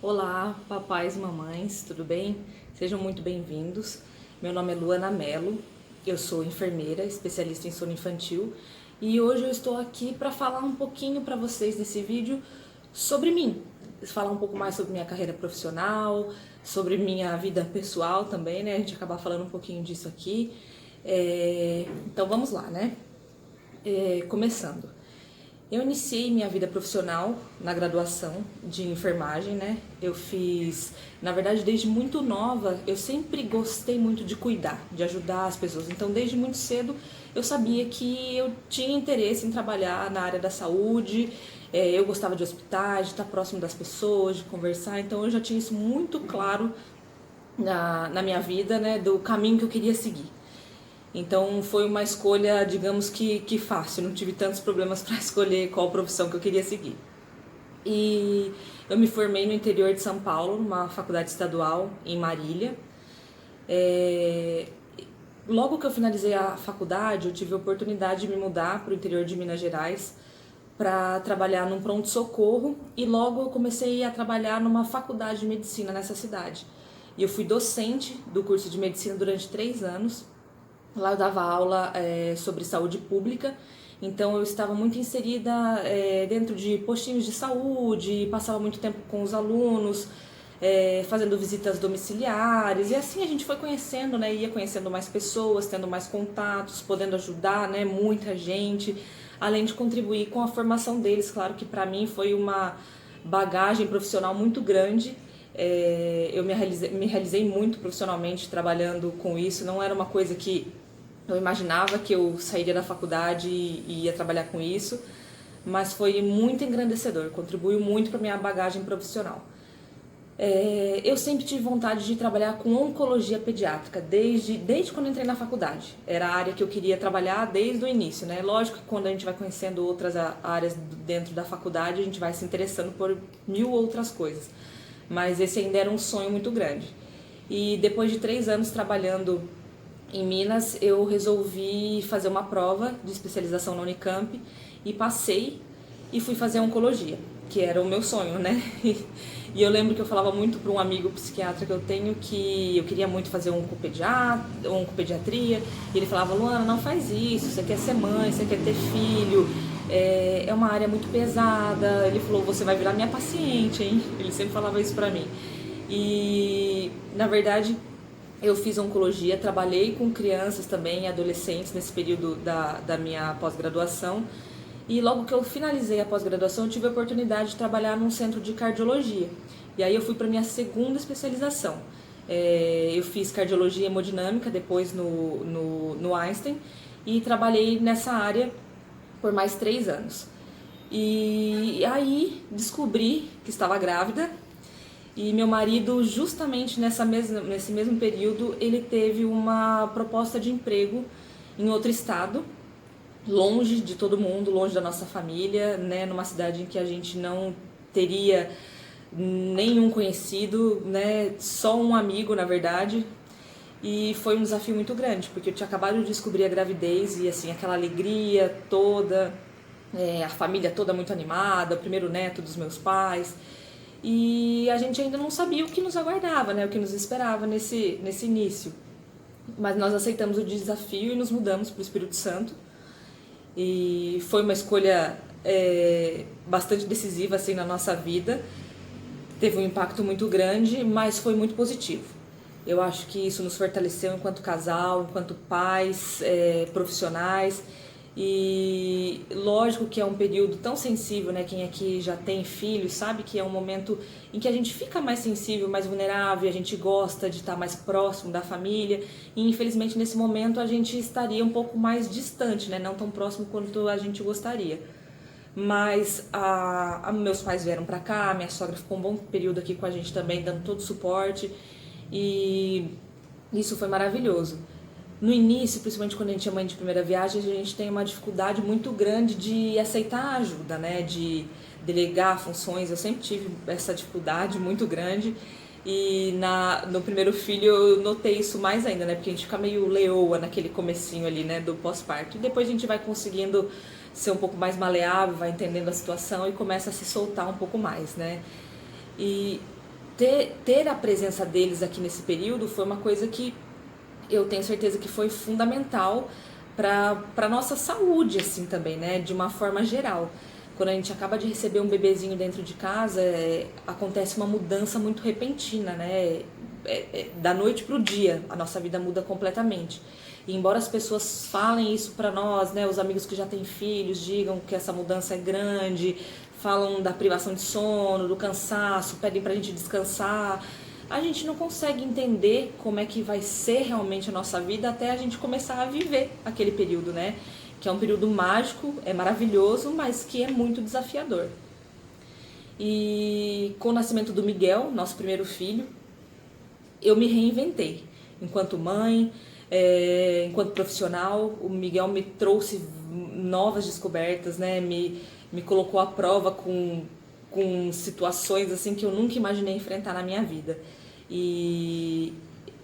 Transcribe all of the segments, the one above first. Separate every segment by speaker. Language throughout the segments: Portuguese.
Speaker 1: Olá, papais e mamães, tudo bem? Sejam muito bem-vindos. Meu nome é Luana Mello, eu sou enfermeira, especialista em sono infantil e hoje eu estou aqui para falar um pouquinho para vocês nesse vídeo sobre mim, falar um pouco mais sobre minha carreira profissional, sobre minha vida pessoal também, né? A gente acabar falando um pouquinho disso aqui. Então vamos lá, né? Começando. Eu iniciei minha vida profissional na graduação de enfermagem, né? Eu fiz, na verdade, desde muito nova, eu sempre gostei muito de cuidar, de ajudar as pessoas. Então, desde muito cedo, eu sabia que eu tinha interesse em trabalhar na área da saúde. Eu gostava de hospitais, de estar próximo das pessoas, de conversar. Então, eu já tinha isso muito claro na minha vida, né? Do caminho que eu queria seguir. Então foi uma escolha, digamos que fácil, não tive tantos problemas para escolher qual profissão que eu queria seguir. E eu me formei no interior de São Paulo, numa faculdade estadual em Marília. Logo que eu finalizei a faculdade, eu tive a oportunidade de me mudar para o interior de Minas Gerais para trabalhar num pronto-socorro e logo eu comecei a trabalhar numa faculdade de medicina nessa cidade. E eu fui docente do curso de medicina durante 3 anos. Lá eu dava aula sobre saúde pública, então eu estava muito inserida dentro de postinhos de saúde, passava muito tempo com os alunos, fazendo visitas domiciliares, e assim a gente foi conhecendo, né, ia conhecendo mais pessoas, tendo mais contatos, podendo ajudar, né, muita gente, além de contribuir com a formação deles. Claro que para mim foi uma bagagem profissional muito grande. Eu me realizei muito profissionalmente trabalhando com isso, não era uma coisa que eu imaginava que eu sairia da faculdade e ia trabalhar com isso, mas foi muito engrandecedor, contribuiu muito para minha bagagem profissional. Eu sempre tive vontade de trabalhar com oncologia pediátrica, desde quando entrei na faculdade. Era a área que eu queria trabalhar desde o início, né? Lógico que quando a gente vai conhecendo outras áreas dentro da faculdade, a gente vai se interessando por 1000 outras coisas. Mas esse ainda era um sonho muito grande. E depois de 3 anos trabalhando em Minas, eu resolvi fazer uma prova de especialização na Unicamp e passei e fui fazer oncologia, que era o meu sonho, né? E eu lembro que eu falava muito para um amigo psiquiatra que eu tenho que eu queria muito fazer oncopediatria, e ele falava: Luana, não faz isso, você quer ser mãe, você quer ter filho, é uma área muito pesada. Ele falou: você vai virar minha paciente, hein? Ele sempre falava isso pra mim. E, na verdade, eu fiz oncologia, trabalhei com crianças também, adolescentes, nesse período da minha pós-graduação. E logo que eu finalizei a pós-graduação, eu tive a oportunidade de trabalhar num centro de cardiologia. E aí eu fui para minha segunda especialização. Eu fiz cardiologia hemodinâmica, depois no Einstein, e trabalhei nessa área por mais 3 anos. E aí descobri que estava grávida. E meu marido, justamente nesse mesmo período, ele teve uma proposta de emprego em outro estado, longe de todo mundo, longe da nossa família, né, numa cidade em que a gente não teria nenhum conhecido, né, só um amigo, na verdade. E foi um desafio muito grande, porque eu tinha acabado de descobrir a gravidez e assim, aquela alegria toda, a família toda muito animada, o primeiro neto dos meus pais. E a gente ainda não sabia o que nos aguardava, né, o que nos esperava nesse início. Mas nós aceitamos o desafio e nos mudamos para o Espírito Santo. E foi uma escolha bastante decisiva assim, na nossa vida. Teve um impacto muito grande, mas foi muito positivo. Eu acho que isso nos fortaleceu enquanto casal, enquanto pais, profissionais. E lógico que é um período tão sensível, né? Quem aqui já tem filhos sabe que é um momento em que a gente fica mais sensível, mais vulnerável, a gente gosta de estar mais próximo da família. E infelizmente nesse momento a gente estaria um pouco mais distante, né? Não tão próximo quanto a gente gostaria. Mas meus pais vieram pra cá, minha sogra ficou um bom período aqui com a gente também, dando todo o suporte. E isso foi maravilhoso. No início, principalmente quando a gente é mãe de primeira viagem, a gente tem uma dificuldade muito grande de aceitar a ajuda, né? De delegar funções. Eu sempre tive essa dificuldade muito grande. E no primeiro filho eu notei isso mais ainda, né? Porque a gente fica meio leoa naquele comecinho ali, né? Do pós-parto. E depois a gente vai conseguindo ser um pouco mais maleável, vai entendendo a situação e começa a se soltar um pouco mais, né? E ter a presença deles aqui nesse período foi uma coisa que eu tenho certeza que foi fundamental para nossa saúde, assim, também, né, de uma forma geral. Quando a gente acaba de receber um bebezinho dentro de casa, acontece uma mudança muito repentina, né, da noite para o dia, a nossa vida muda completamente. E embora as pessoas falem isso para nós, né, os amigos que já têm filhos digam que essa mudança é grande, falam da privação de sono, do cansaço, pedem pra gente descansar, a gente não consegue entender como é que vai ser realmente a nossa vida até a gente começar a viver aquele período, né? Que é um período mágico, é maravilhoso, mas que é muito desafiador. E com o nascimento do Miguel, nosso primeiro filho, eu me reinventei. Enquanto mãe, enquanto profissional, o Miguel me trouxe novas descobertas, né? Me colocou à prova com situações assim que eu nunca imaginei enfrentar na minha vida. E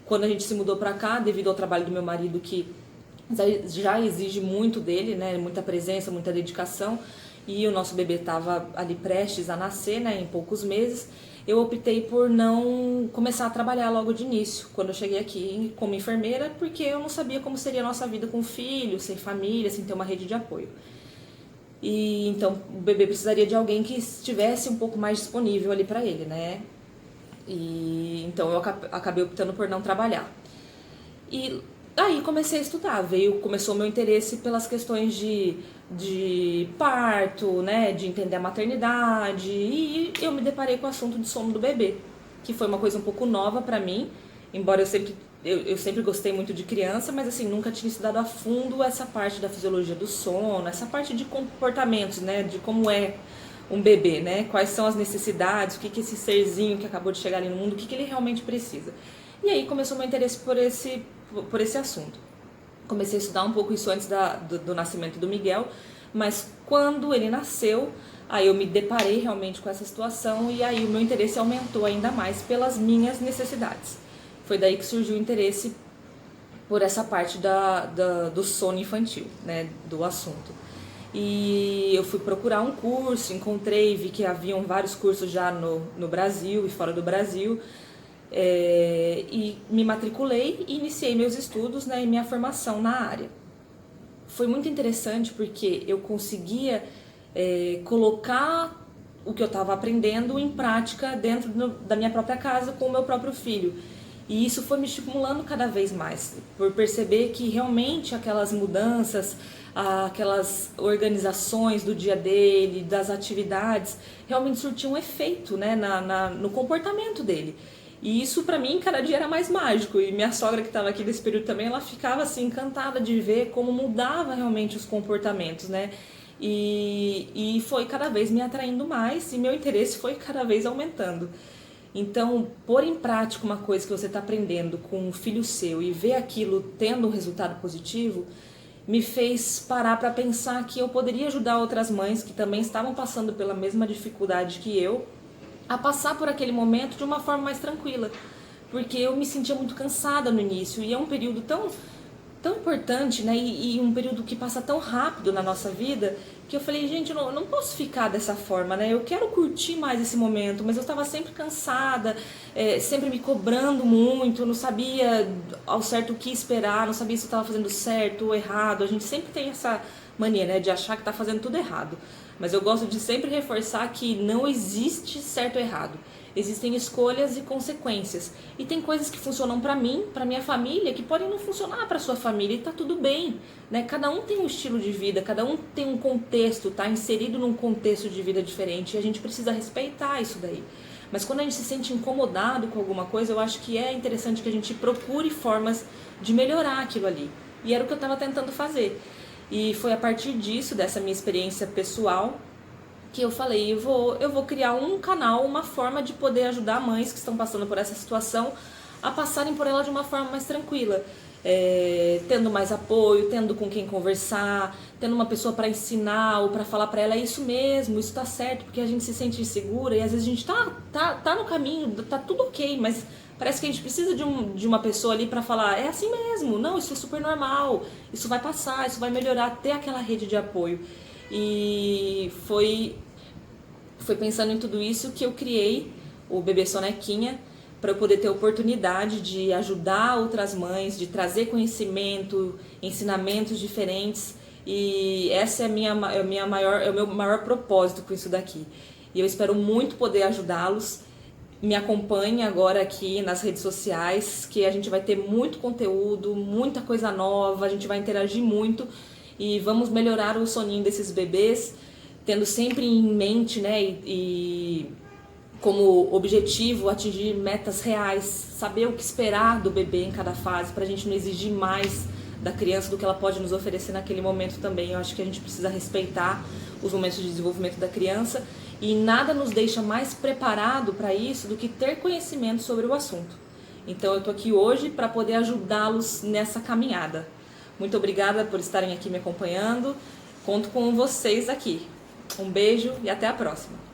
Speaker 1: quando a gente se mudou para cá, devido ao trabalho do meu marido, que já exige muito dele, né? Muita presença, muita dedicação, e o nosso bebê estava ali prestes a nascer, né? Em poucos meses, eu optei por não começar a trabalhar logo de início, quando eu cheguei aqui como enfermeira, porque eu não sabia como seria a nossa vida com filho, sem família, sem ter uma rede de apoio. E então o bebê precisaria de alguém que estivesse um pouco mais disponível ali para ele, né? E então eu acabei optando por não trabalhar. E aí comecei a estudar, começou o meu interesse pelas questões de parto, né, de entender a maternidade, e eu me deparei com o assunto de sono do bebê, que foi uma coisa um pouco nova para mim, embora eu sempre gostei muito de criança, mas assim, nunca tinha estudado a fundo essa parte da fisiologia do sono, essa parte de comportamentos, né, de como é um bebê, né, quais são as necessidades, o que esse serzinho que acabou de chegar ali no mundo, o que ele realmente precisa. E aí começou o meu interesse por esse assunto. Comecei a estudar um pouco isso antes do nascimento do Miguel, mas quando ele nasceu, aí eu me deparei realmente com essa situação e aí o meu interesse aumentou ainda mais pelas minhas necessidades. Foi daí que surgiu o interesse por essa parte do sono infantil, né, do assunto. E eu fui procurar um curso, encontrei, vi que haviam vários cursos já no Brasil e fora do Brasil, e me matriculei e iniciei meus estudos, né, e minha formação na área. Foi muito interessante porque eu conseguia colocar o que eu estava aprendendo em prática dentro da minha própria casa com o meu próprio filho. E isso foi me estimulando cada vez mais, por perceber que realmente aquelas mudanças, aquelas organizações do dia dele, das atividades, realmente surtiam um efeito, né, no comportamento dele. E isso pra mim cada dia era mais mágico. E minha sogra que estava aqui nesse período também, ela ficava assim encantada de ver como mudava realmente os comportamentos, né? E foi cada vez me atraindo mais e meu interesse foi cada vez aumentando. Então, pôr em prática uma coisa que você está aprendendo com um filho seu e ver aquilo tendo um resultado positivo, me fez parar para pensar que eu poderia ajudar outras mães que também estavam passando pela mesma dificuldade que eu, a passar por aquele momento de uma forma mais tranquila. Porque eu me sentia muito cansada no início e é um período tão importante, né? E um período que passa tão rápido na nossa vida, que eu falei, gente, eu não posso ficar dessa forma, né? Eu quero curtir mais esse momento, mas eu estava sempre cansada, sempre me cobrando muito, não sabia ao certo o que esperar, não sabia se eu estava fazendo certo ou errado. A gente sempre tem essa mania, né, de achar que está fazendo tudo errado. Mas eu gosto de sempre reforçar que não existe certo ou errado. Existem escolhas e consequências. E tem coisas que funcionam para mim, para minha família, que podem não funcionar para sua família e tá tudo bem, né? Cada um tem um estilo de vida, cada um tem um contexto, tá inserido num contexto de vida diferente e a gente precisa respeitar isso daí. Mas quando a gente se sente incomodado com alguma coisa, eu acho que é interessante que a gente procure formas de melhorar aquilo ali. E era o que eu estava tentando fazer. E foi a partir disso, dessa minha experiência pessoal, que eu falei, eu vou criar um canal, uma forma de poder ajudar mães que estão passando por essa situação a passarem por ela de uma forma mais tranquila, tendo mais apoio, tendo com quem conversar, tendo uma pessoa para ensinar ou para falar para ela, é isso mesmo, isso tá certo, porque a gente se sente insegura e às vezes a gente tá no caminho, tá tudo ok, mas parece que a gente precisa de uma pessoa ali para falar, é assim mesmo, não, isso é super normal, isso vai passar, isso vai melhorar, ter aquela rede de apoio. E foi pensando em tudo isso que eu criei o Bebê Sonequinha, para eu poder ter a oportunidade de ajudar outras mães, de trazer conhecimento, ensinamentos diferentes. E essa é o meu maior propósito com isso daqui. E eu espero muito poder ajudá-los. Me acompanhe agora aqui nas redes sociais, que a gente vai ter muito conteúdo, muita coisa nova, a gente vai interagir muito e vamos melhorar o soninho desses bebês, tendo sempre em mente, né, e como objetivo atingir metas reais, saber o que esperar do bebê em cada fase, para a gente não exigir mais da criança do que ela pode nos oferecer naquele momento também. Eu acho que a gente precisa respeitar os momentos de desenvolvimento da criança e nada nos deixa mais preparado para isso do que ter conhecimento sobre o assunto. Então eu estou aqui hoje para poder ajudá-los nessa caminhada. Muito obrigada por estarem aqui me acompanhando. Conto com vocês aqui. Um beijo e até a próxima.